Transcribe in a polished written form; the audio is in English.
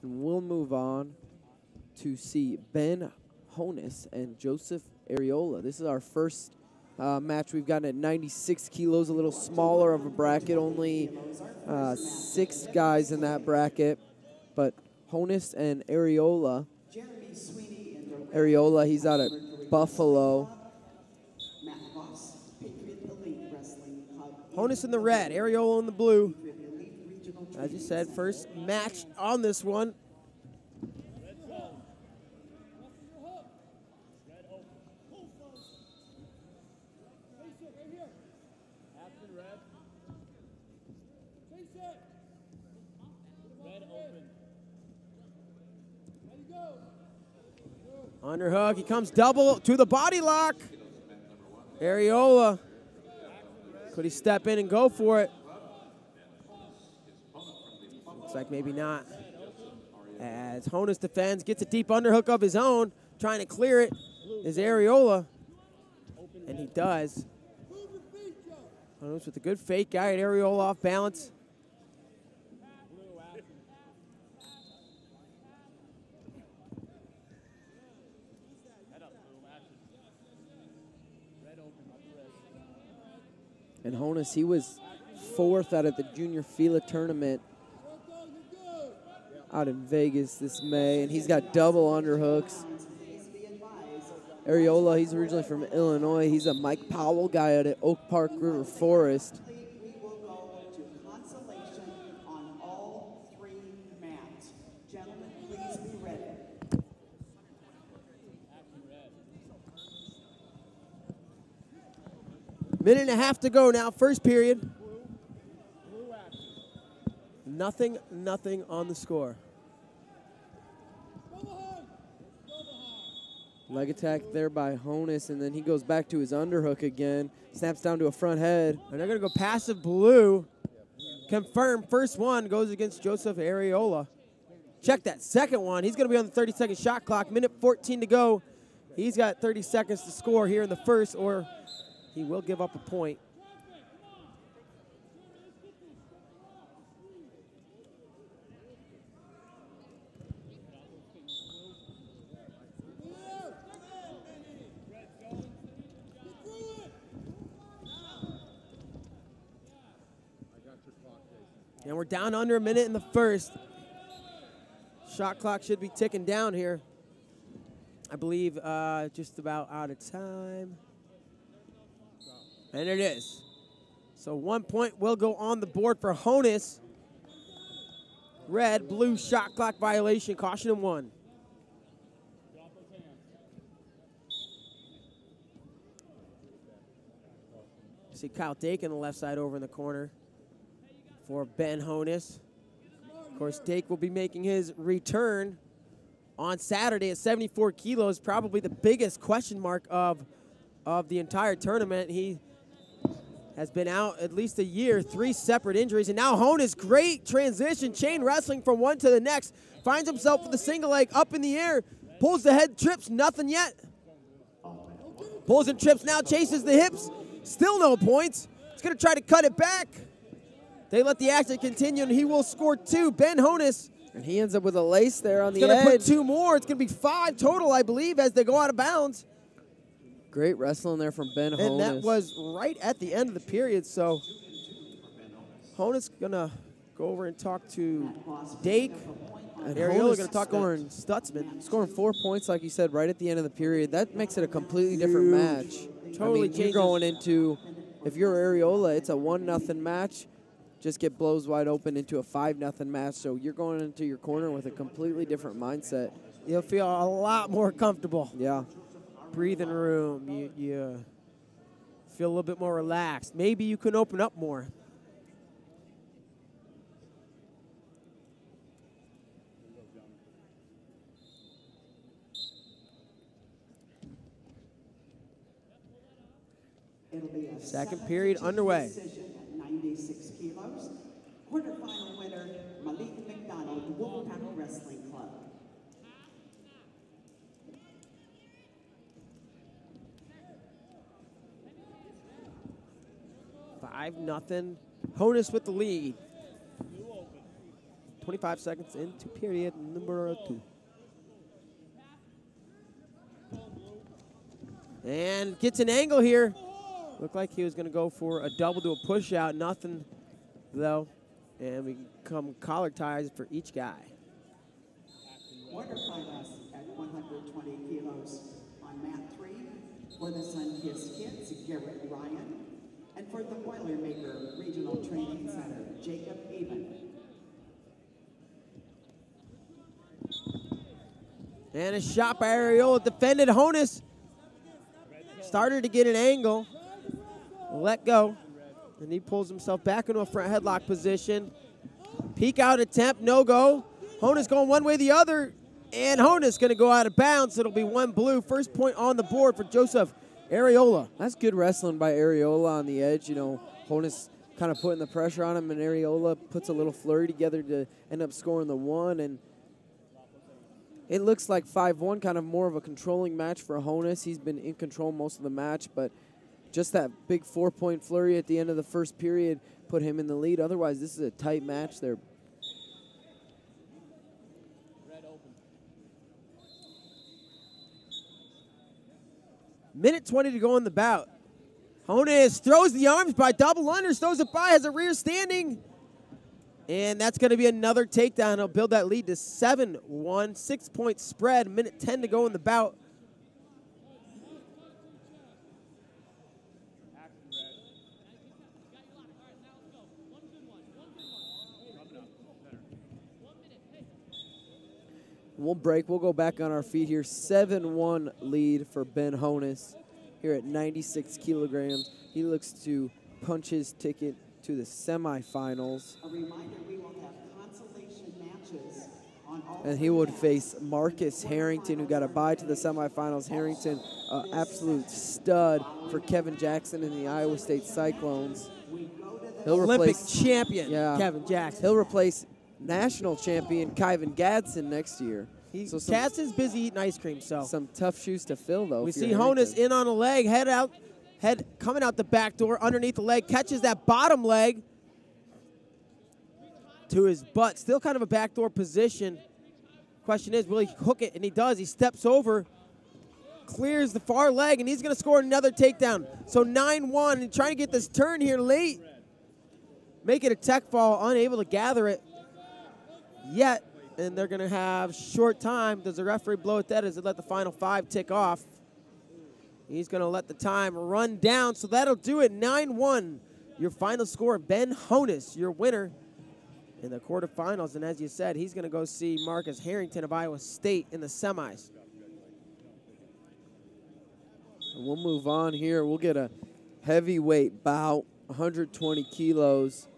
And we'll move on to see Ben Honis and Joseph Ariola. This is our first match we've gotten at 96 kilos, a little smaller of a bracket, only 6 guys in that bracket. But Honis and Ariola. Ariola, he's out at Buffalo. Honis in the red, Ariola in the blue. As you said, first match on this one. Underhook, he comes double to the body lock. Ariola, could he step in and go for it? Looks like maybe not. As Honis defends, gets a deep underhook of his own, trying to clear it is Ariola, and he does. Honis with a good fake guy at Ariola off balance. And Honis, he was 4th out of the Junior FILA tournament out in Vegas this May, and he's got double underhooks. Ariola, he's originally from Illinois. He's a Mike Powell guy out at Oak Park River Forest. Minute and a half to go now, first period. Nothing on the score. Leg attack there by Honis, and then he goes back to his underhook again. Snaps down to a front head. And they're going to go passive blue. Confirm, first one goes against Joseph Ariola. Check that second one. He's going to be on the 30-second shot clock. Minute 14 to go. He's got 30 seconds to score here in the first, or he will give up a point. And we're down under a minute in the first. Shot clock should be ticking down here. I believe just about out of time. And it is. So 1 point will go on the board for Honis. Red, blue shot clock violation, caution and 1. See Kyle Dake on the left side over in the corner for Ben Honis. Of course, Dake will be making his return on Saturday at 74 kilos, probably the biggest question mark of the entire tournament. He has been out at least a year, 3 separate injuries. And now Honis, great transition, chain wrestling from one to the next. Finds himself with a single leg up in the air, pulls the head, trips, nothing yet. Pulls and trips now, chases the hips, still no points. He's gonna try to cut it back. They let the action continue, and he will score 2. Ben Honis. And he ends up with a lace there on the edge. He's gonna put 2 more. It's gonna be 5 total, I believe, as they go out of bounds. Great wrestling there from Ben Honis. And that was right at the end of the period, so Honis gonna go over and talk to Dake. And Ariola gonna talk to Stutzman. Scoring 4 points, like you said, right at the end of the period. That makes it a completely different match. Totally changes. You're going into, if you're Ariola, it's a 1-0 match. Just get blows wide open into a 5-0 match. So you're going into your corner with a completely different mindset. You'll feel a lot more comfortable. Yeah. Breathing room. You feel a little bit more relaxed. Maybe you can open up more. Second period underway. 96 kilos. Quarterfinal winner, Malik McDonald, Wolfpack Wrestling Club. Five, nothing. Honis with the lead. 25 seconds into period number 2. And gets an angle here. Looked like he was going to go for a double to a push out. Nothing, though. And we come collar ties for each guy. Quarterfinals at 120 kilos. On mat 3, for the Sun-Kissed Kids, Garrett Ryan. And for the Boilermaker Regional Training Center, Jacob Even. And a shot by Ariola, defended. Honis started to get an angle, let go, and he pulls himself back into a front headlock position. Peek out attempt, no go. Honis going one way or the other, and Honis going to go out of bounds. It'll be 1 blue. First point on the board for Joseph Ariola. That's good wrestling by Ariola on the edge. You know, Honis kind of putting the pressure on him, and Ariola puts a little flurry together to end up scoring the 1. And it looks like 5-1, kind of more of a controlling match for Honis. He's been in control most of the match, but just that big 4-point flurry at the end of the first period put him in the lead. Otherwise, this is a tight match there. Minute 20 to go in the bout. Honis throws the arms by, double unders, throws it by, has a rear standing. And that's going to be another takedown. He'll build that lead to 7-1, 6-point spread. Minute 10 to go in the bout. We'll break. We'll go back on our feet here. 7-1 lead for Ben Honis here at 96 kilograms. He looks to punch his ticket to the semifinals. A reminder, we will have consolation matches on all. And he would face Marcus Harrington, who got a bye to the semifinals. Harrington, absolute stud for Kevin Jackson in the Iowa State Cyclones. He'll Olympic replace champion, Kevin Jackson. He'll replace national champion Kyvan Gadsden next year. So Gadsden's busy eating ice cream, so. Some tough shoes to fill, though. We see Honis in on a leg, head coming out the back door, underneath the leg, catches that bottom leg to his butt. Still kind of a backdoor position. Question is, will he hook it? And he does. He steps over, clears the far leg, and he's going to score another takedown. So 9-1, and trying to get this turn here late. Make it a tech fall, unable to gather it yet. And they're going to have short time. Does the referee blow it dead? Does it let the final 5 tick off? He's going to let the time run down. So that'll do it. 9-1. Your final score, Ben Honis, your winner in the quarterfinals. And as you said, he's going to go see Marcus Harrington of Iowa State in the semis. And we'll move on here. We'll get a heavyweight bout, 120 kilos.